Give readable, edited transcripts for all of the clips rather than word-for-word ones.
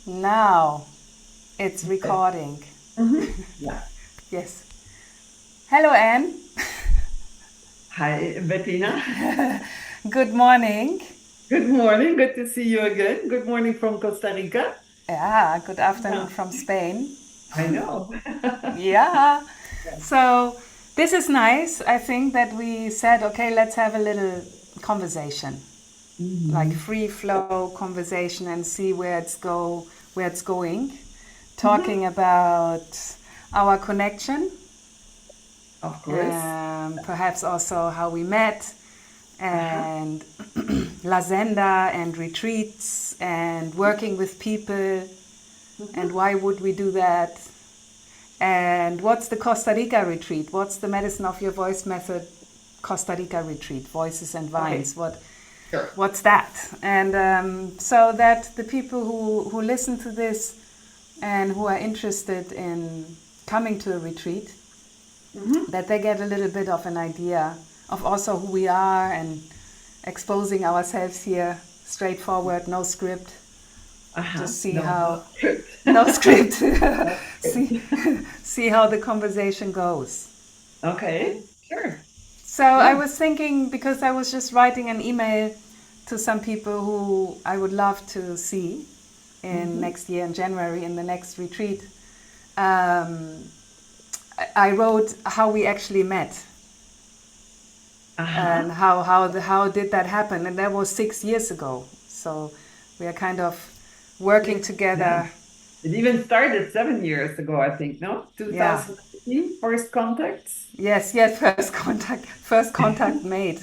Now it's recording. Yeah. Yes. Hello, Anne. Hi, Bettina. Good morning. Good morning. Good to see you again. Good morning from Costa Rica. Yeah, good afternoon Yeah, from Spain. I know. Yeah. So this is nice. I think that we said, okay, let's have a little conversation, like Mhm. free flow conversation, and see where it's going. Mhm. Talking about our connection, Of course. perhaps also how we met, Uh-huh. and La Senda and retreats and working with people, and Mhm. why would we do that, and what's the Costa Rica retreat, what's the medicine of your voice method Costa Rica retreat, voices and Okay, vines, sure. what's that, and so that the people who listen to this and who are interested in coming to a retreat, Mhm. that they get a little bit of an idea of also who we are, and exposing ourselves here, straightforward, no script, Uh-huh. just see No, how, not good. no script, Not good. see, see how the conversation goes. Okay, Okay. sure. So I Yeah. was thinking, because I was just writing an email to some people who I would love to see in Mhm. next year in January in the next retreat. Um, I wrote how we actually met, and Uh-huh. how did that happen, and that was 6 years ago. So we are kind of working Six. Yeah. together. It even started 7 years ago, I think, no? Yeah. 2018, first contacts. Yes, yes. First contact made.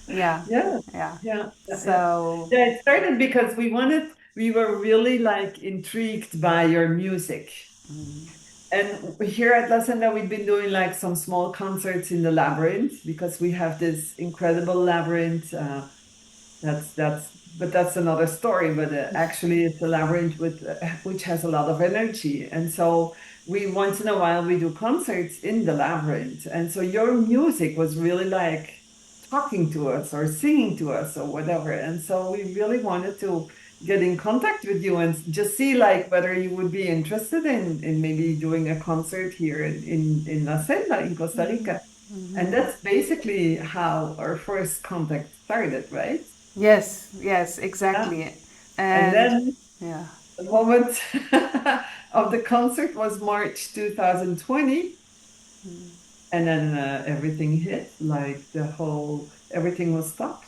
Yeah. Yeah, Yeah. yeah. So Yeah, it started because we were really like intrigued by your music. And here at La Senda, we've been doing like some small concerts in the labyrinth because we have this incredible labyrinth. But that's another story. But actually, it's a labyrinth with which has a lot of energy, and so we once in a while we do concerts in the labyrinth. And so your music was really like talking to us or singing to us or whatever. And so we really wanted to get in contact with you and just see like whether you would be interested in maybe doing a concert here in La Senda in Costa Rica. And that's basically how our first contact started, right? yes, yes, Yeah. exactly. And And then yeah. the moment of the concert was March 2020. And then everything hit, like everything was stopped.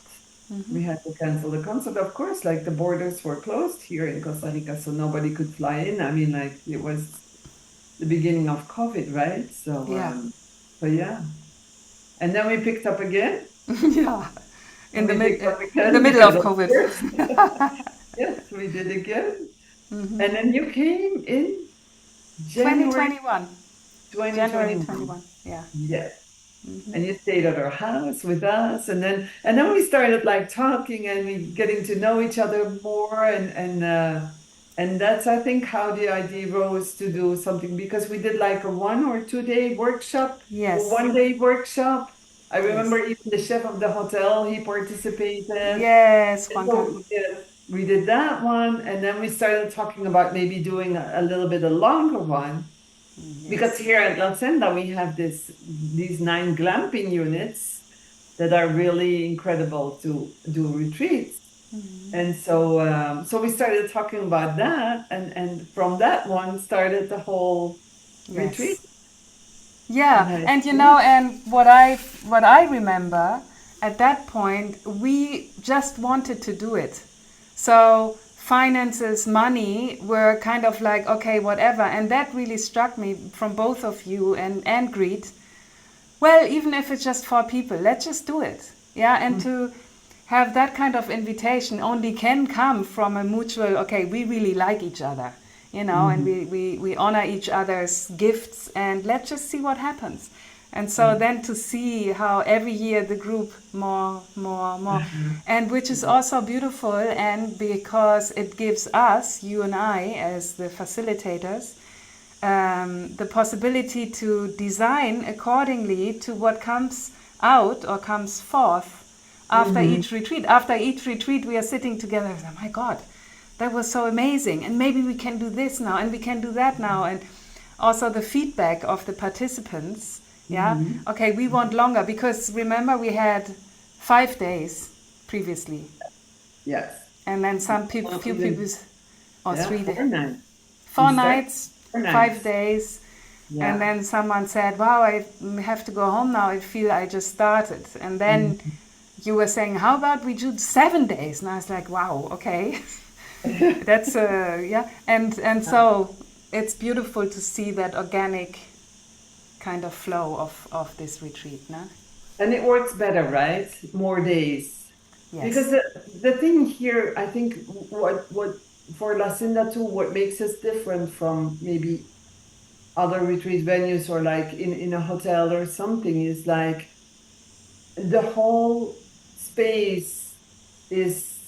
We had to cancel the concert, of course, like the borders were closed here in Costa Rica, so nobody could fly in. I mean, like it was the beginning of COVID, right? Yeah. So yeah. And then we picked up again, Yeah. and we picked up In the again middle because of of COVID. course, yes, we did again. And then you came in January 2021. January 2021. 21. Yeah. Yes. And you stayed at our house with us, and then we started like talking and we getting to know each other more, and that's I think how the idea rose to do something, because we did like a 1 or 2 day workshop, or Yes. 1 day workshop. I remember Yes. even the chef of the hotel, he participated. Yes, And Juanca. so yes, we did that one, and then we started talking about maybe doing a little bit a longer one, because Yes. here at La Senda we have these 9 glamping units that are really incredible to do retreats. And so we started talking about that, and from that one started the whole retreat. Yes. Yeah, And and yeah. and what I remember at that point, we just wanted to do it. So finances, money were kind of like, okay, whatever, and that really struck me from both of you and Greet. Well, even if it's just 4 people, let's just do it. Yeah, and Mm, to have that kind of invitation only can come from a mutual, okay, we really like each other, and mhm, we honor each other's gifts, and let's just see what happens. And so mm, then to see how every year the group more, uh-huh, and which is yeah, also beautiful, and because it gives us, you and I, as the facilitators, the possibility to design accordingly to what comes out or comes forth after mhm, each retreat. After each retreat, we are sitting together. Oh my God, that was so amazing, and maybe we can do this now, and we can do that now. And also the feedback of the participants, yeah, okay, we want longer, because remember we had 5 days previously, Yes. and then some people, Well, few even- people, or yeah, 3 days, 4 nights. 4 We start nights, 4 5 nights. days. Yeah. And then someone said, wow, I have to go home now. I feel I just started. And then you were saying, how about we do 7 days? And I was like, wow, okay. That's, yeah. And so it's beautiful to see that organic kind of flow of this retreat, no? And it works better, right? More days. Yes. Because the thing here, I think what for La Senda too, what makes us different from maybe other retreat venues or like in a hotel or something is like the whole space is,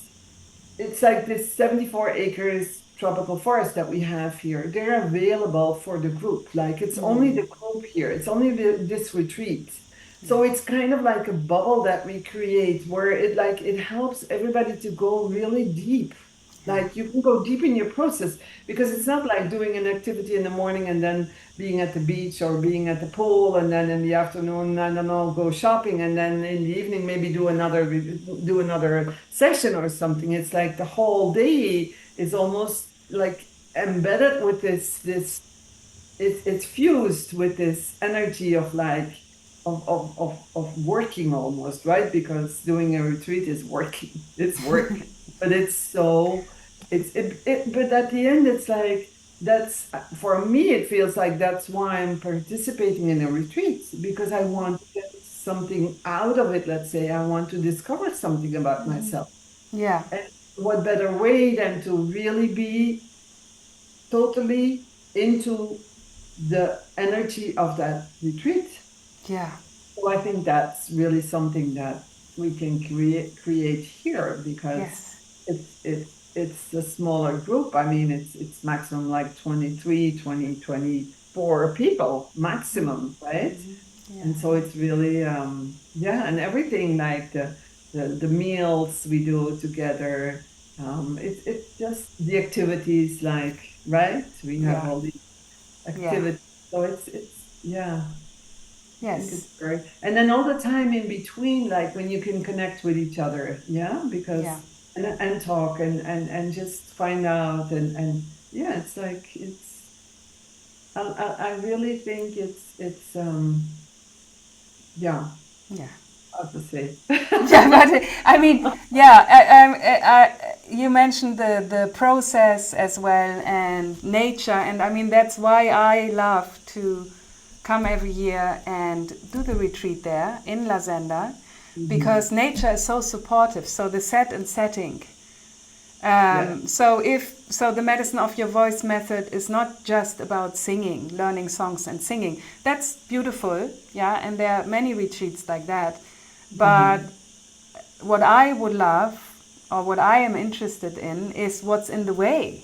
it's like this 74 acres tropical forest that we have here. They're available for the group. Like it's only the group here. It's only this retreat. So it's kind of like a bubble that we create where it helps everybody to go really deep. Like you can go deep in your process, because it's not like doing an activity in the morning and then being at the beach or being at the pool, and then in the afternoon, I don't know, go shopping, and then in the evening maybe do another session or something. It's like the whole day is almost like embedded with it's fused with this energy of like of working almost, right? Because doing a retreat is working. It's work. But it's so but at the end it's like, that's, for me it feels like that's why I'm participating in a retreat, because I want to get something out of it. Let's say I want to discover something about myself. Yeah. And what better way than to really be totally into the energy of that retreat? Yeah. So I think that's really something that we can create here, because Yes. it's a smaller group. I mean, it's maximum like 24 people maximum, right? Yeah. And so it's really yeah, and everything like the meals we do together. It's just the activities, like, right? We have Yeah. all these Yeah. activities. So it's yeah. I think Yes. it's great. And then all the time in between, like when you can connect with each other, yeah, because Yeah. and talk and just find out and yeah, it's like I really think it's yeah, Yeah. how to say. Yeah, but I mean, yeah, you mentioned the process as well, and nature, and I mean that's why I love to come every year and do the retreat there in La Senda, because nature is so supportive. So the set and setting. Yeah. So the medicine of your voice method is not just about singing, learning songs and singing. That's beautiful, yeah, and there are many retreats like that. But what I would love, or what I am interested in, is what's in the way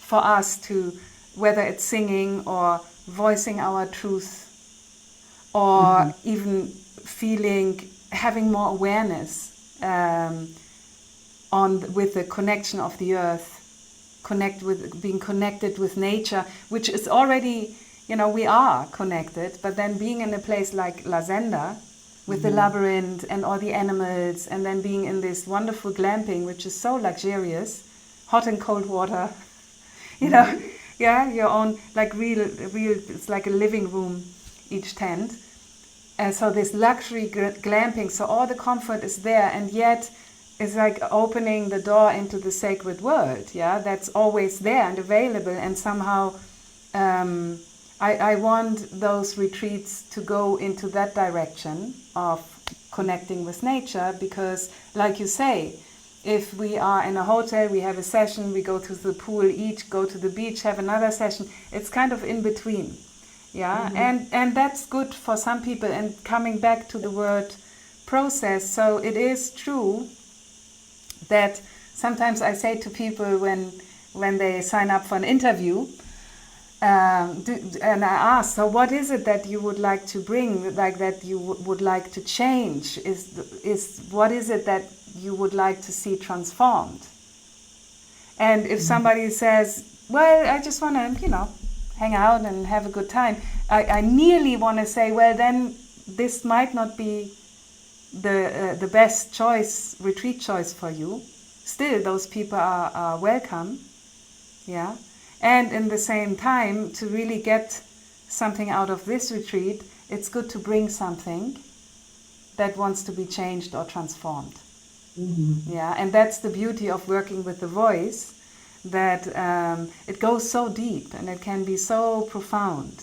for us to, whether it's singing or voicing our truth, or even having more awareness with the connection of the earth, being connected with nature, which is already, we are connected, but then being in a place like La Senda, with the labyrinth and all the animals, and then being in this wonderful glamping, which is so luxurious, hot and cold water, yeah, your own, like real, it's like a living room, each tent. And so this luxury glamping, so all the comfort is there, and yet it's like opening the door into the sacred world, yeah, that's always there and available. And somehow I want those retreats to go into that direction of connecting with nature, because like you say, if we are in a hotel, we have a session, we go to the pool, go to the beach, have another session, it's kind of in between, yeah. And that's good for some people. And coming back to the word process, so it is true that sometimes I say to people when they sign up for an interview, and I ask, so what is it that you would like to bring, like that you would like to change? What is it that you would like to see transformed? And if somebody says, well, I just want to, hang out and have a good time, I nearly want to say, well, then this might not be the best choice, retreat choice for you. Still, those people are welcome. Yeah. And in the same time, to really get something out of this retreat, it's good to bring something that wants to be changed or transformed. Yeah, and that's the beauty of working with the voice, that it goes so deep and it can be so profound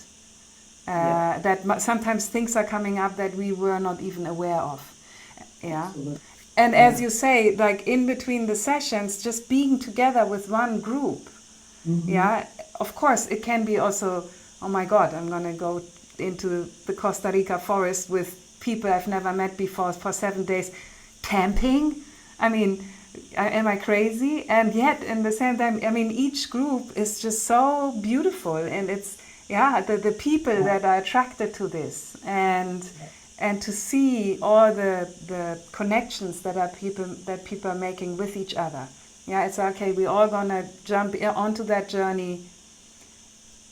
that sometimes things are coming up that we were not even aware of. Yeah. Absolutely. And as you say, like in between the sessions, just being together with one group. Yeah, of course, it can be also, oh my God, I'm going to go into the Costa Rica forest with people I've never met before for 7 days. Camping? I mean, am I crazy? And yet, in the same time, I mean, each group is just so beautiful, and it's, the people that are attracted to this, and to see all the connections that people are making with each other. Yeah, it's okay, we're all gonna jump onto that journey.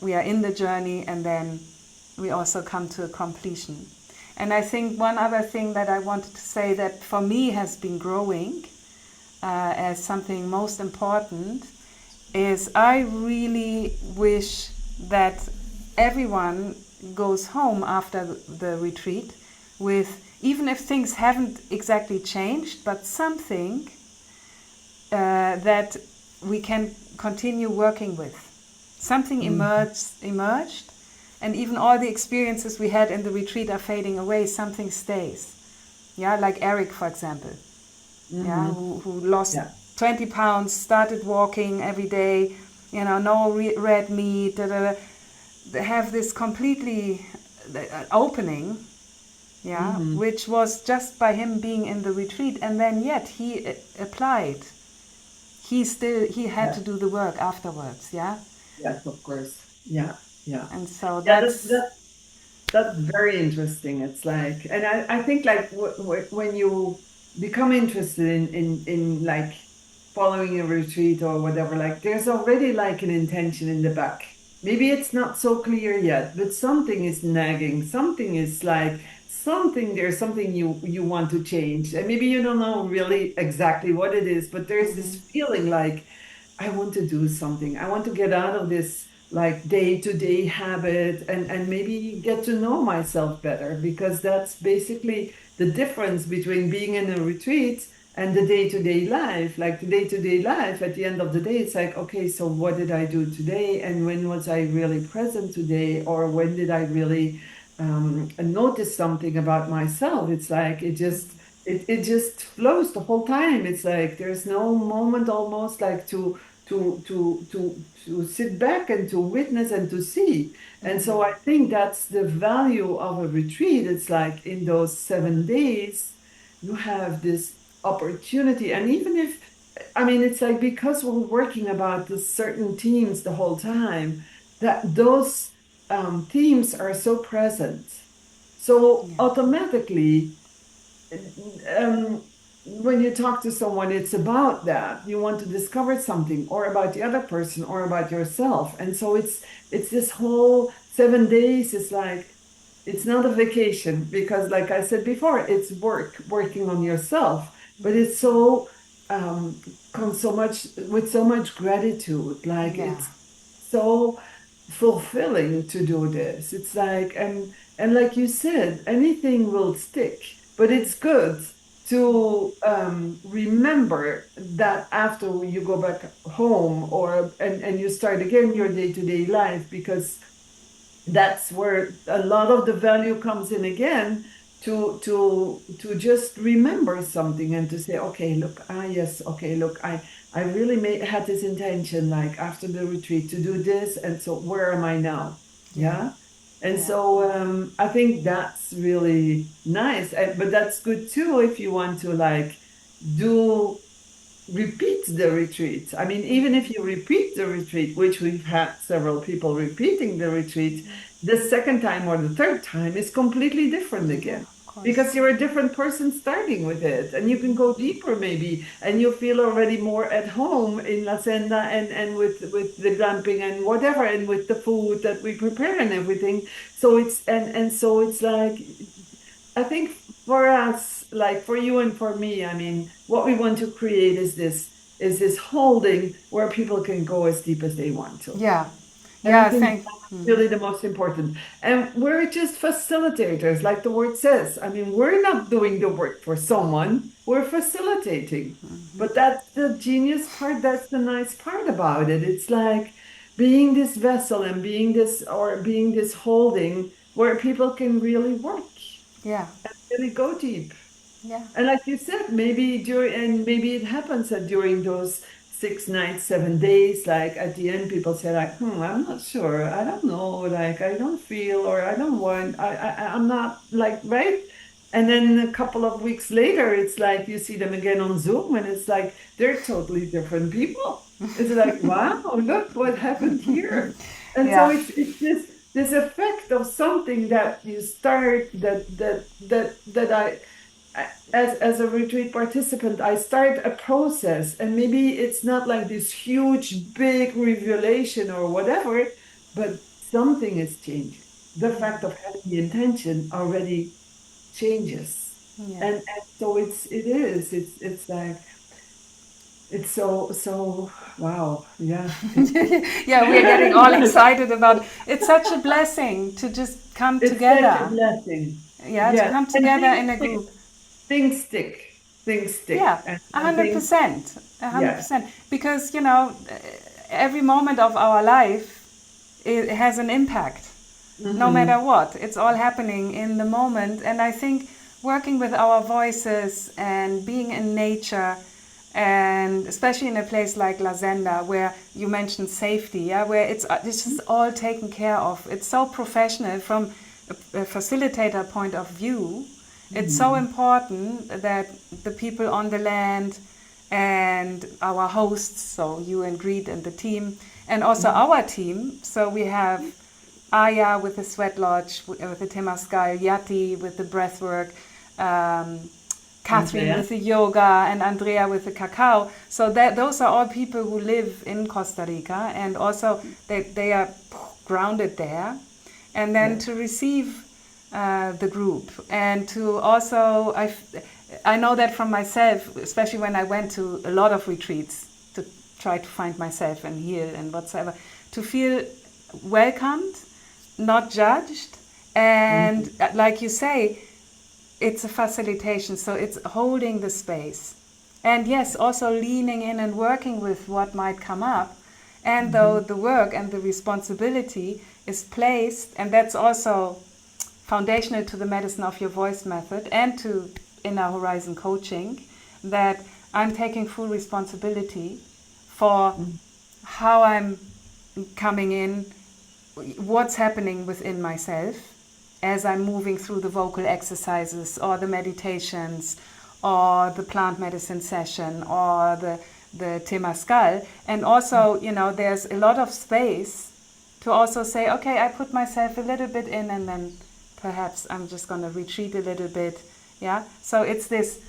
We are in the journey, and then we also come to a completion. And I think one other thing that I wanted to say that for me has been growing as something most important is I really wish that everyone goes home after the retreat with, even if things haven't exactly changed, but something that we can continue working with. Something emerged, and even all the experiences we had in the retreat are fading away. Something stays. Yeah, like Eric, for example. Yeah, who lost 20 pounds, started walking every day, no red meat, They have this completely opening, which was just by him being in the retreat, and then yet he applied. He had to do the work afterwards. Yeah. Yes, of course. Yeah, yeah. And so Yeah, that's very interesting. It's like, and I think like when you become interested in like following a retreat or whatever, like there's already like an intention in the back. Maybe it's not so clear yet, but something is nagging. Something is like there's something you want to change, and maybe you don't know really exactly what it is, but there's this feeling like I want to do something. I want to get out of this like day-to-day habit and maybe get to know myself better, because that's basically the difference between being in a retreat and the day-to-day life. Like the day-to-day life, at the end of the day, it's like, okay, so what did I do today? And when was I really present today? Or when did I really notice something about myself? It's like it just flows the whole time. It's like there's no moment almost like to sit back and to witness and to see. And so I think that's the value of a retreat. It's like in those 7 days, you have this opportunity. And even if, I mean, it's like because we're working about the certain themes the whole time, that those themes are so present. So automatically, when you talk to someone, it's about that. You want to discover something, or about the other person, or about yourself. And so it's this whole 7 days. It's like, it's not a vacation, because like I said before, it's working on yourself, but it's so comes so much with so much gratitude. Like it's so fulfilling to do this. It's like, and like you said, anything will stick, but it's good to remember that after you go back home, or and you start again your day-to-day life, because that's where a lot of the value comes in again, to just remember something and to say, okay, look, yes, okay, look, I really had this intention, like after the retreat, to do this, and so where am I now? Yeah. And so I think that's really nice, but that's good too if you want to like repeat the retreat. I mean, even if you repeat the retreat, which we've had several people repeating the retreat, the second time or the third time is completely different again. because you're a different person starting with it, and you can go deeper maybe, and you feel already more at home in La Senda, and with the glamping and whatever, and with the food that we prepare and everything. So it's and so it's like, I think for us, like for you and for me, I mean, what we want to create is this holding where people can go as deep as they want to. Yeah. And I Yeah, think thank. that's really the most important. And we're just facilitators, like the word says. I mean, we're not doing the work for someone, we're facilitating. But that's the genius part, that's the nice part about it. It's like being this vessel and being this holding where people can really work Yeah. and really go deep. Yeah. And like you said, maybe it happens that during those 6 nights, 7 days, like at the end, people say like, I'm not sure, I don't know, like I don't feel, or I don't want, I'm not like, right? And then a couple of weeks later, it's like you see them again on Zoom, and it's like they're totally different people. It's like, wow, look what happened here. And so Yeah. it's this effect of something that you start that as a retreat participant, I start a process, and maybe it's not like this huge, big revelation or whatever, but something is changing. The fact of having the intention already changes, Yeah. and so it's like it's so wow, yeah. Yeah, we're getting all excited about it's such a blessing to just come It's such a together. blessing. Yeah, to Yeah, come and together in a group. things stick, things Yeah, stick, and things, 100%. yeah. 100%. Because, every moment of our life it has an impact, no matter what. It's all happening in the moment. And I think working with our voices and being in nature, and especially in a place like La Zenda, where you mentioned safety, yeah, where this is all taken care of. It's so professional from a facilitator point of view. It's so important that the people on the land and our hosts, so you and Greet and the team, and also our team. So we have Aya with the sweat lodge, with the temazcal, Yati with the breathwork, Catherine Andrea? with the yoga, and Andrea with the cacao. So those are all people who live in Costa Rica, and also they are grounded there. And then to receive the group, and to also, I know that from myself, especially when I went to a lot of retreats to try to find myself and heal and whatsoever, to feel welcomed, not judged, and like you say, it's a facilitation, so it's holding the space. And yes, also leaning in and working with what might come up. And though the work and the responsibility is placed, and that's also foundational to the medicine of your voice method and to Inner Horizon coaching, that I'm taking full responsibility for how I'm coming in, what's happening within myself as I'm moving through the vocal exercises or the meditations or the plant medicine session or the temazcal. And also, there's a lot of space to also say, okay, I put myself a little bit in, and then perhaps I'm just going to retreat a little bit. Yeah. So it's this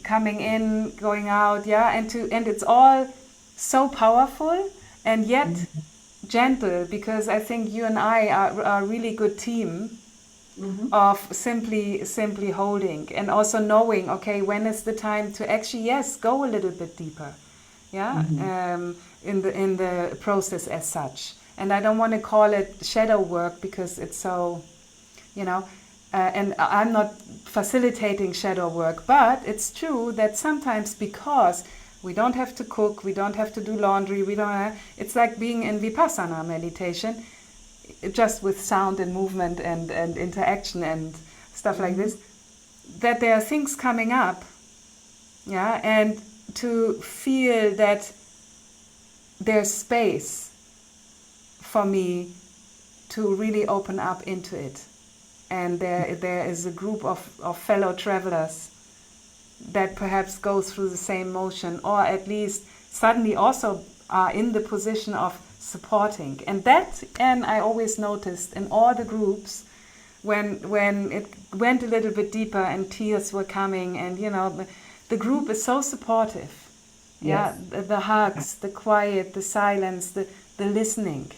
coming in, going out. Yeah. And it's all so powerful and yet gentle, because I think you and I are a really good team of simply holding, and also knowing, okay, when is the time to actually, yes, go a little bit deeper. Yeah. In the process as such. And I don't want to call it shadow work, because it's so, and I'm not facilitating shadow work, but it's true that sometimes, because we don't have to cook, we don't have to do laundry, it's like being in Vipassana meditation, just with sound and movement and interaction and stuff like this, that there are things coming up, yeah, and to feel that there's space for me to really open up into it. And there is a group of fellow travelers that perhaps go through the same motion, or at least suddenly also are in the position of supporting. And I always noticed in all the groups when it went a little bit deeper and tears were coming, and the group is so supportive. Yes. Yeah, the hugs, the quiet, the silence, the listening.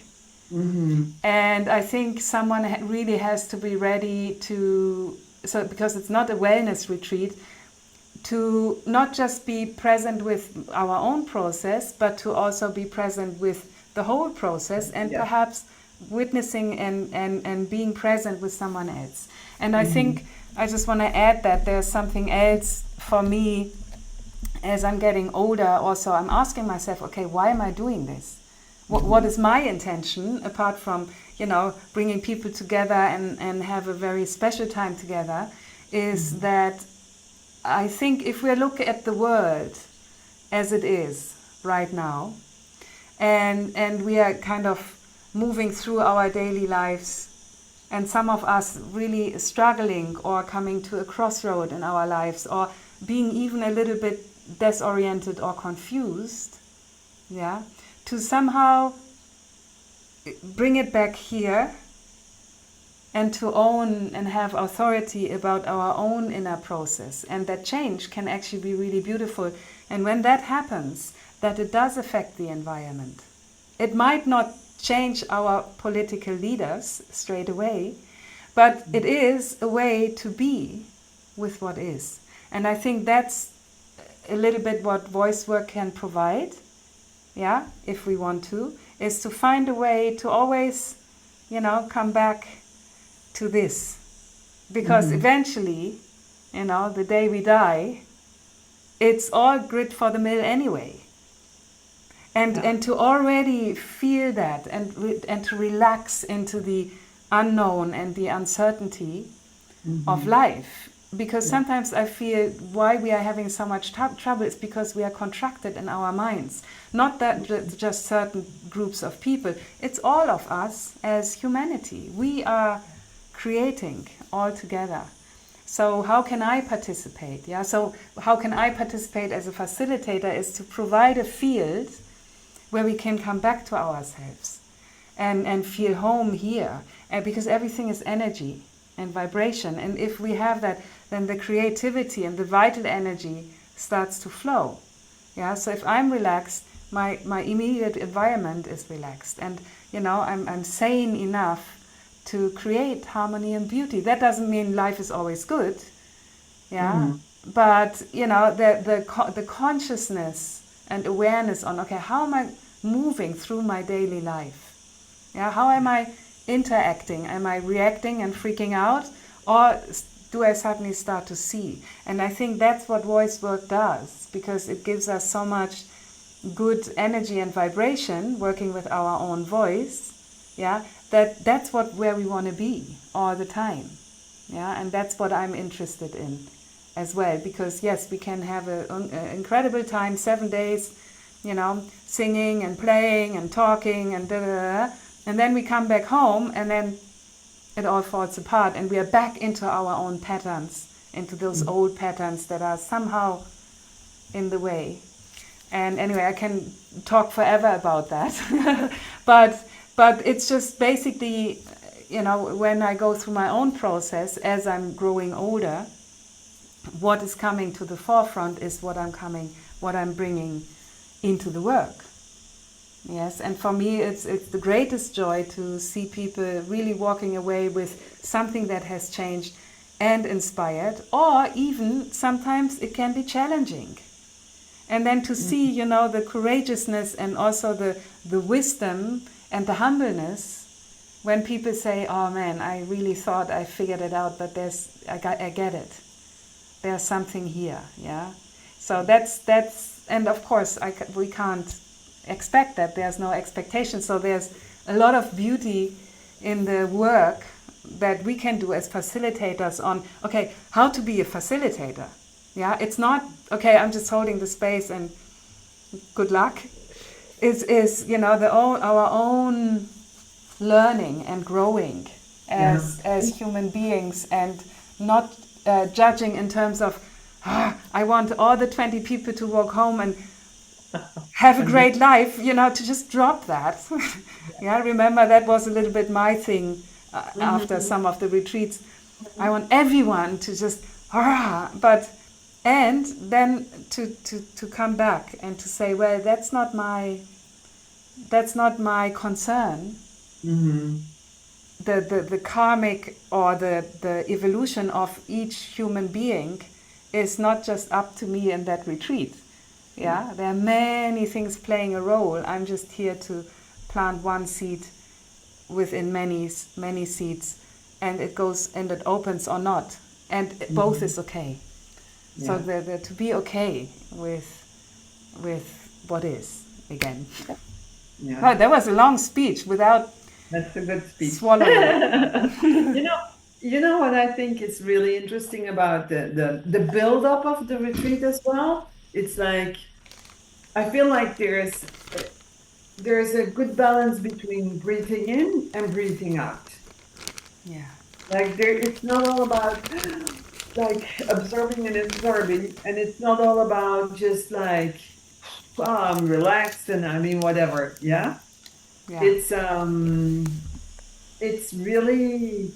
Mm-hmm. And I think someone really has to be ready to, so because it's not a wellness retreat, to not just be present with our own process, but to also be present with the whole process, and Yes. perhaps witnessing and being present with someone else. And I Mm-hmm. think I just want to add that there's something else for me as I'm getting older. Also, I'm asking myself, okay, why am I doing this? What is my intention, apart from bringing people together and have a very special time together, is that I think if we look at the world as it is right now, and we are kind of moving through our daily lives, and some of us really struggling or coming to a crossroad in our lives, or being even a little bit disoriented or confused, to somehow bring it back here and to own and have authority about our own inner process. And that change can actually be really beautiful. And when that happens, that it does affect the environment. It might not change our political leaders straight away, but it is a way to be with what is. And I think that's a little bit what voice work can provide, if we want to, is to find a way to always, come back to this. Because eventually, the day we die, it's all grit for the mill anyway. And to already feel that and to relax into the unknown and the uncertainty of life. Because sometimes I feel why we are having so much trouble is because we are contracted in our minds. Not that just certain groups of people. It's all of us as humanity. We are creating all together. So how can I participate? So how can I participate as a facilitator is to provide a field where we can come back to ourselves and feel home here. Because everything is energy and vibration. And if we have that, then the creativity and the vital energy starts to flow. So if I'm relaxed, my immediate environment is relaxed. And, I'm sane enough to create harmony and beauty. That doesn't mean life is always good. But, the consciousness and awareness on, okay, how am I moving through my daily life? How am I interacting? Am I reacting and freaking out? Or do I suddenly start to see? And I think that's what voice work does, because it gives us so much good energy and vibration working with our own voice, that's where we want to be all the time. And that's what I'm interested in as well, because yes, we can have an incredible time, 7 days, singing and playing and talking and and then we come back home and then it all falls apart and we are back into our own patterns, into those old patterns that are somehow in the way. And anyway, I can talk forever about that. but it's just basically, when I go through my own process as I'm growing older, what is coming to the forefront is what I'm bringing into the work. Yes, and for me it's the greatest joy to see people really walking away with something that has changed and inspired, or even sometimes it can be challenging. And then to see, the courageousness and also the wisdom and the humbleness when people say, oh man, I really thought I figured it out, but I get it. There's something here, So that's and of course we can't expect that. There's no expectation. So there's a lot of beauty in the work that we can do as facilitators on, okay, how to be a facilitator. It's not, okay, I'm just holding the space and good luck. Is our own learning and growing as human beings, and not judging in terms of, I want all the 20 people to walk home and have a great life, to just drop that. Remember that was a little bit my thing after some of the retreats. I want everyone to just, but, and then to come back and to say, well, that's not my concern. The karmic or the evolution of each human being is not just up to me in that retreat. Yeah, there are many things playing a role. I'm just here to plant one seed within many seeds, and it goes and it opens or not, and both is okay. So to be okay with what is again. Oh, that was a long speech without. That's a good speech. Swallowing. You know what I think is really interesting about the build up of the retreat as well? It's like, I feel like there's a good balance between breathing in and breathing out. Yeah. Like it's not all about like observing and absorbing, and it's not all about just like, I'm relaxed and I mean whatever. Yeah. It's really,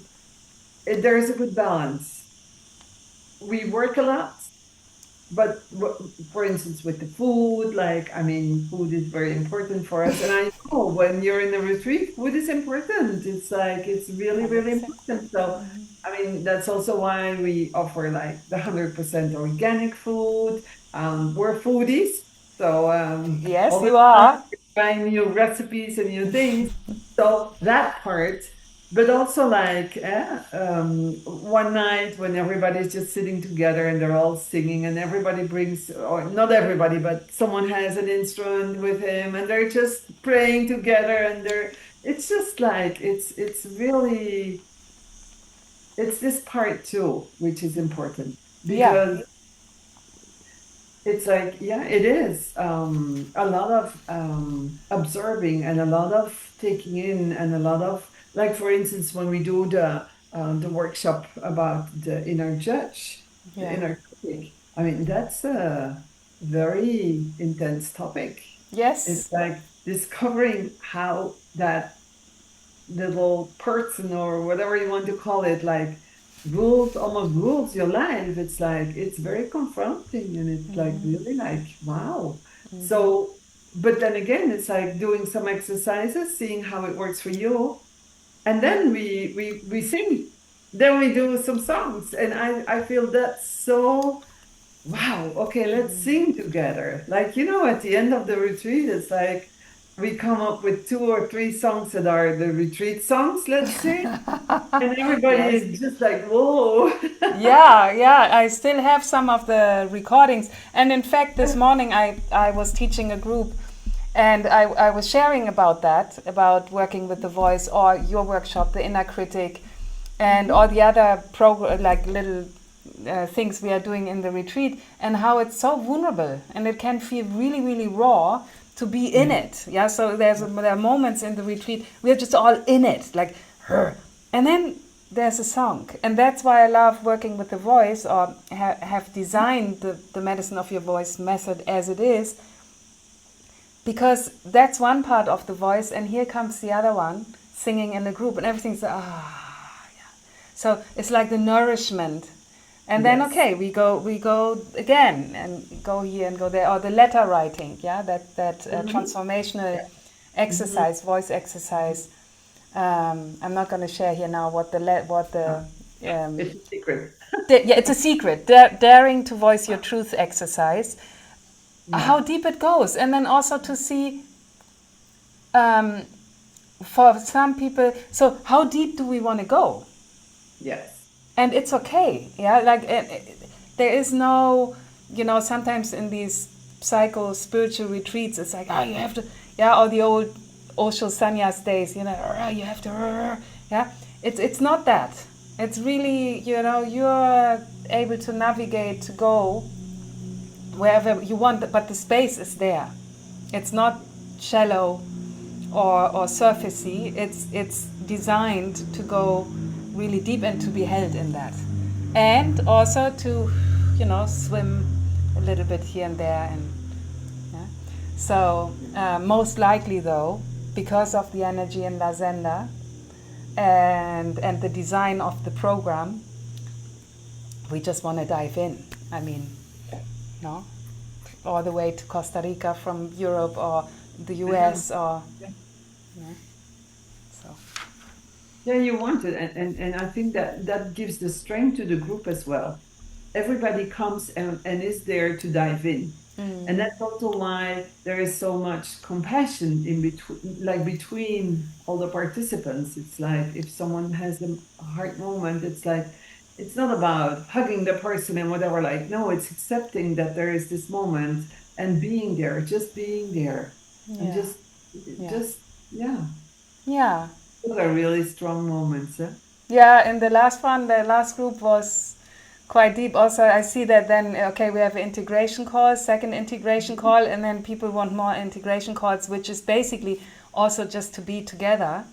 there's a good balance. We work a lot, but for instance, with the food, like, I mean, food is very important for us. And I know when you're in a retreat, food is important. It's like, it's really, really important. So, I mean, that's also why we offer like the 100% organic food. We're foodies. So, yes, you are. Trying new recipes and new things. So that part, but also like one night when everybody's just sitting together and they're all singing and everybody brings, or not everybody, but someone has an instrument with him and they're just praying together and it's just like, it's really, it's this part too, which is important because it's like, it is a lot of observing and a lot of taking in and a lot of, like, for instance, when we do the workshop about the inner judge, the inner critic, I mean, that's a very intense topic. Yes. It's like discovering how that little person or whatever you want to call it, like, almost rules your life. It's like, it's very confronting and it's like really like, wow. So, but then again, it's like doing some exercises, seeing how it works for you. And then we sing, then we do some songs. And I feel that's so, wow, okay, let's sing together. Like, at the end of the retreat, it's like, we come up with 2 or 3 songs that are the retreat songs, let's say. And everybody is just like, whoa. yeah, I still have some of the recordings. And in fact, this morning I was teaching a group and I was sharing about that, about working with the voice or your workshop, the inner critic, and all the other like little things we are doing in the retreat, and how it's so vulnerable and it can feel really, really raw to be in it. Yeah, so there are moments in the retreat we're just all in it, like, and then there's a song, and that's why I love working with the voice, or have designed the medicine of your voice method as it is, because that's one part of the voice, and here comes the other one singing in a group, and everything's so it's like the nourishment. And then, okay, we go again and go here and go there, or the letter writing, that transformational exercise, voice exercise. I'm not going to share here now what the it's a secret. It's a secret. Daring to voice your truth exercise. How deep it goes, and then also to see for some people. So how deep do we want to go? Yes. And it's okay, like there is no, sometimes in these spiritual retreats, it's like, you have to, or the old Osho sannyas days, you have to, it's not that. It's really, you're able to navigate, to go wherever you want, but the space is there. It's not shallow or surfacey. It's designed to go really deep and to be held in that, and also to swim a little bit here and there, and so most likely though, because of the energy in La Senda, and the design of the program, we just want to dive in. I mean, no, all the way to Costa Rica from Europe or the US or, you know, so. Yeah, you want it, and I think that gives the strength to the group as well. Everybody comes and is there to dive in. And that's also why there is so much compassion in between, like between all the participants. It's like if someone has a hard moment, it's like it's not about hugging the person and whatever. Like no, it's accepting that there is this moment and being there, just being there, and Yeah. just yeah. Yeah. Those are really strong moments. Eh? Yeah, in the last one, the last group was quite deep. Also, I see that then, okay, we have an integration call, second integration call, and then people want more integration calls, which is basically also just to be together.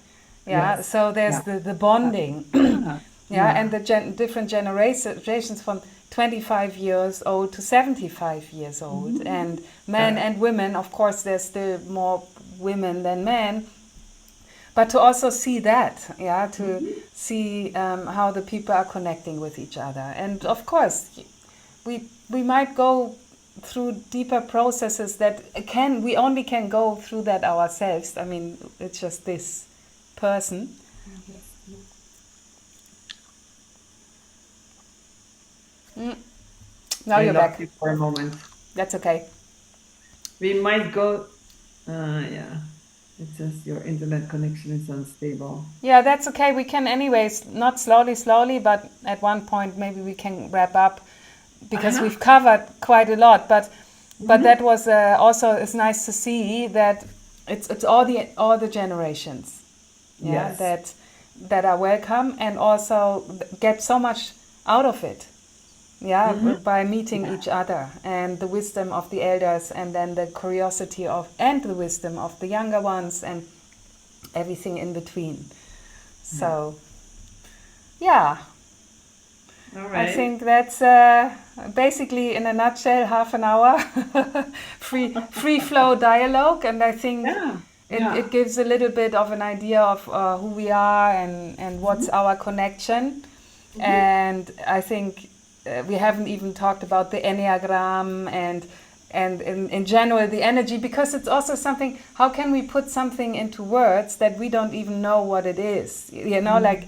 Yeah, Yes. so there's the bonding. Yeah. Yeah, and the different generations from 25 years old to 75 years old, and men and women. Of course, there's still more women than men. But to also see that, yeah, to see how the people are connecting with each other. And of course, we might go through deeper processes that we only can go through that ourselves. I mean, it's just this person. Now you're back. You for a moment. That's okay. We might go. Yeah. It says your internet connection is unstable. Yeah, that's okay. We can anyways, not slowly, but at one point maybe we can wrap up because we've covered quite a lot. But that was also, it's nice to see that it's all the generations, yeah, Yes. that are welcome and also get so much out of it. Yeah, by meeting each other and the wisdom of the elders and then the curiosity of and the wisdom of the younger ones and everything in between. So, yeah. All right. I think that's basically in a nutshell half an hour free flow dialogue, and I think it gives a little bit of an idea of who we are and what's our connection. And I think we haven't even talked about the Enneagram and in general the energy, because it's also something, how can we put something into words that we don't even know what it is, you know, like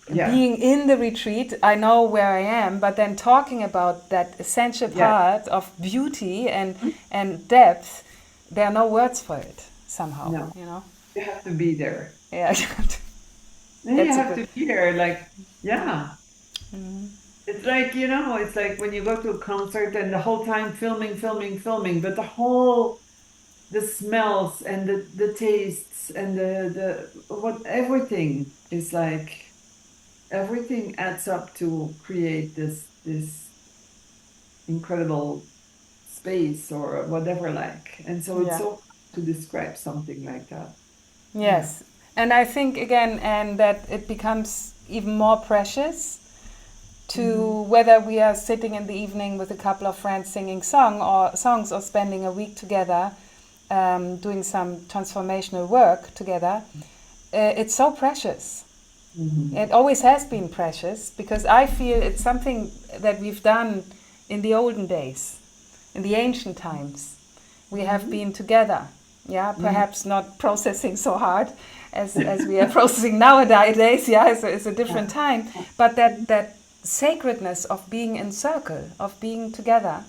being in the retreat, I know where I am, but then talking about that essential part of beauty and depth, there are no words for it somehow, you know. You have to be there. Yeah. You have to be there, like, It's like, you know, it's like when you go to a concert and the whole time filming, but the smells and the tastes and everything is like, everything adds up to create this incredible space or whatever, like. And so it's so hard to describe something like that. Yes. And I think again, and that it becomes even more precious to whether we are sitting in the evening with a couple of friends singing songs or spending a week together doing some transformational work together. It's so precious. It always has been precious, because I feel it's something that we've done in the olden days, in the ancient times. We have been together, perhaps not processing so hard as we are processing nowadays, it's a different time, but that sacredness of being in circle, of being together.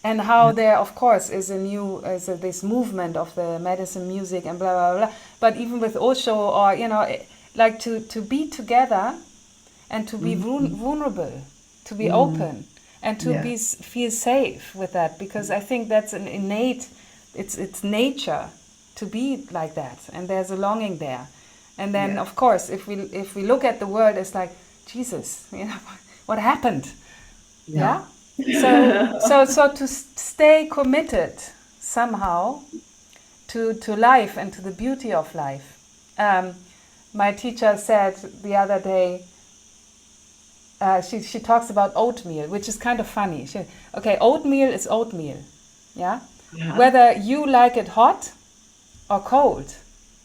And how there, of course, is this movement of the medicine music and blah, blah, blah. But even with Osho, or, you know, like to be together and to be vulnerable, to be open, and to feel safe with that. Because I think that's an innate, it's nature to be like that. And there's a longing there. And then, of course, if we look at the world, it's like, Jesus, you know, what happened? Yeah. So to stay committed somehow to life and to the beauty of life. My teacher said the other day, she talks about oatmeal, which is kind of funny. Oatmeal is oatmeal, whether you like it hot or cold,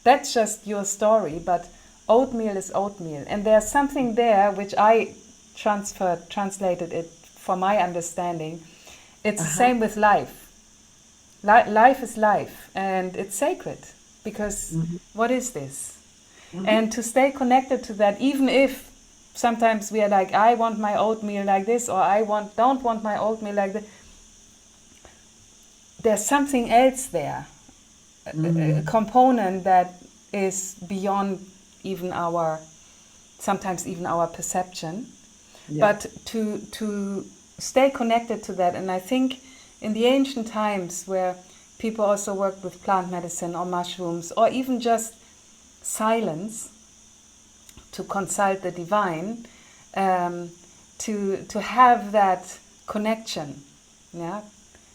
that's just your story. But oatmeal is oatmeal. And there's something there which I translated it for my understanding. It's the same with life. Life is life, and it's sacred, because what is this? And to stay connected to that, even if sometimes we are like, I want my oatmeal like this, or I don't want my oatmeal like this. There's something else there, a component that is beyond even sometimes even our perception. But to stay connected to that, and I think in the ancient times where people also worked with plant medicine or mushrooms, or even just silence, to consult the divine, to have that connection,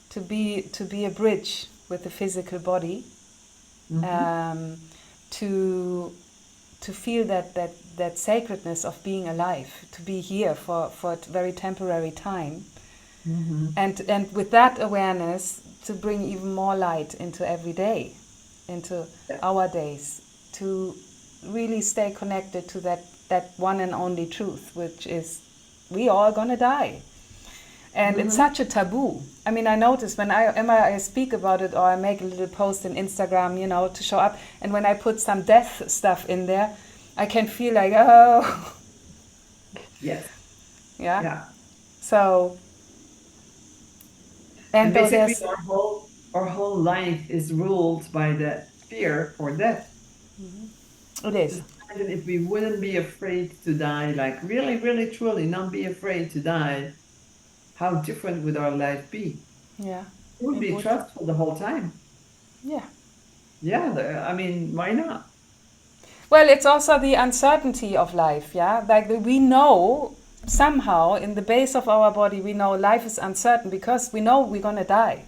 to be a bridge with the physical body, to feel that sacredness of being alive, to be here for a very temporary time, and with that awareness to bring even more light into every day, into our days, to really stay connected to that one and only truth, which is we all gonna die. And it's such a taboo. I mean, I notice when I speak about it, or I make a little post in Instagram, to show up, and when I put some death stuff in there, I can feel like, oh. Yes. Yeah. So. And basically, our whole life is ruled by the fear for death. It is. If we wouldn't be afraid to die, like really, really, truly not be afraid to die, how different would our life be? Yeah. It would be trustful the whole time. Yeah. Yeah, why not? Well, it's also the uncertainty of life, yeah? Like we know somehow in the base of our body, we know life is uncertain because we know we're going to die.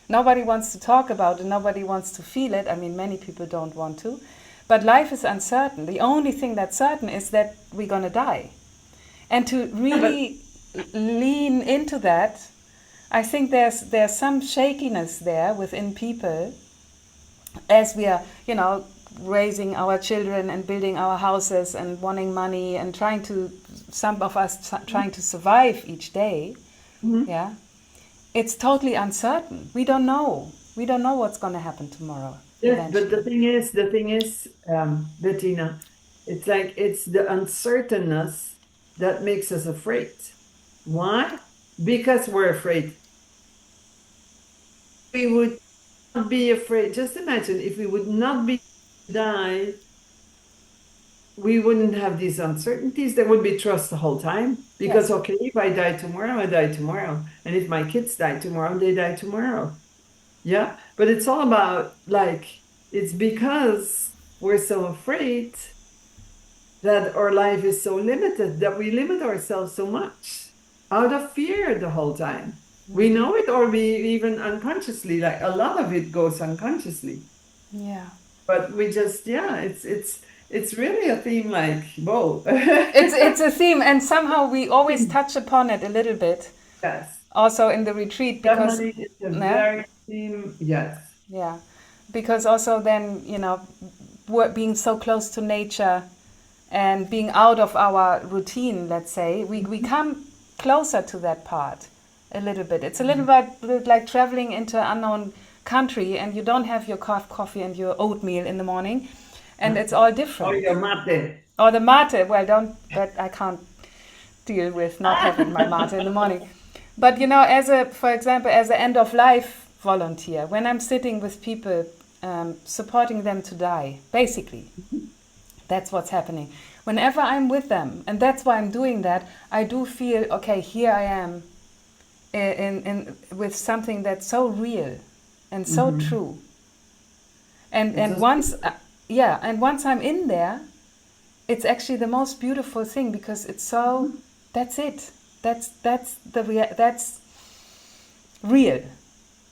Nobody wants to talk about it, nobody wants to feel it. I mean, many people don't want to. But life is uncertain. The only thing that's certain is that we're going to die. And to really lean into that, I think there's some shakiness there within people as we are, raising our children and building our houses and wanting money and some of us trying to survive each day. Yeah. It's totally uncertain. We don't know. We don't know what's going to happen tomorrow. Yes, but the thing is, Bettina, it's like it's the uncertainness that makes us afraid. Why? Because we're afraid. We would not be afraid. Just imagine if we would not be die, we wouldn't have these uncertainties. There would be trust the whole time. Because okay, if I die tomorrow, I die tomorrow. And if my kids die tomorrow, they die tomorrow. Yeah. But it's all about it's because we're so afraid that our life is so limited, that we limit ourselves so much out of fear the whole time. We know it, or we even unconsciously, like a lot of it goes unconsciously. Yeah. But we just, it's really a theme, like, whoa. it's a theme, and somehow we always touch upon it a little bit. Yes. Also in the retreat, because definitely it's a very theme, yes. Yeah. Because also then, being so close to nature and being out of our routine, let's say, we come closer to that part a little bit. It's a little bit like traveling into an unknown country, and you don't have your coffee and your oatmeal in the morning, and it's all different. Or your mate. Or the mate. Well, I can't deal with not having my mate in the morning. But for example, as an end of life volunteer, when I'm sitting with people, supporting them to die, basically, that's what's happening. Whenever I'm with them, and that's why I'm doing that, I do feel, okay, here I am with something that's so real and so true. And once I'm in there, it's actually the most beautiful thing, because it's so, that's it. That's real.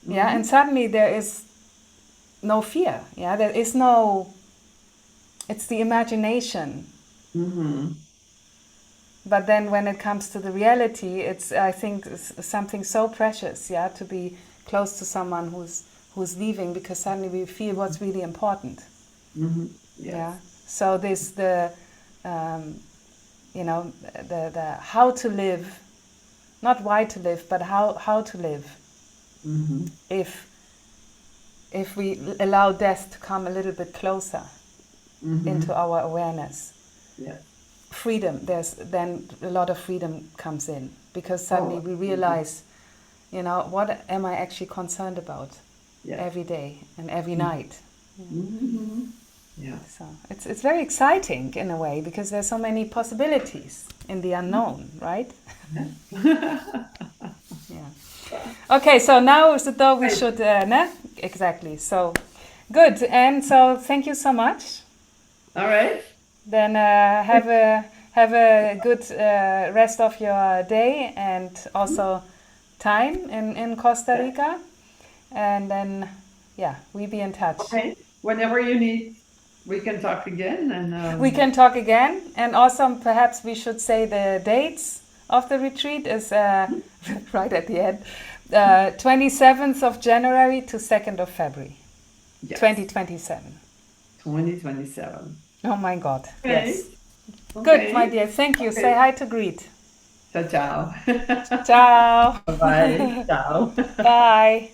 Yeah, and suddenly there is no fear. Yeah, there is no, it's the imagination. But then when it comes to the reality, it's, I think, something so precious, to be close to someone who's leaving, because suddenly we feel what's really important. Yes. Yeah. So you know, the how to live, not why to live, but how to live. Mm-hmm. If we allow death to come a little bit closer Mm-hmm. into our awareness. Yeah. Freedom, then a lot of freedom comes in, because suddenly we realize, you know, what am I actually concerned about every day and every night? Mm-hmm. Yeah. So it's very exciting in a way, because there's so many possibilities in the unknown, right? Yeah. Okay, so now though we should, exactly. So good, and so thank you so much. All right. Then have a good rest of your day, and also time in Costa Rica. And then, yeah, we be in touch. Okay. Whenever you need, we can talk again. And We can talk again. And also, perhaps we should say the dates of the retreat is right at the end. 27th of January to 2nd of February, yes. 2027. 2027. Oh my God, Okay. yes. Okay. Good, my dear, thank you. Okay. Say hi to Greet. Ciao, ciao. Ciao. Bye-bye. Ciao. Bye.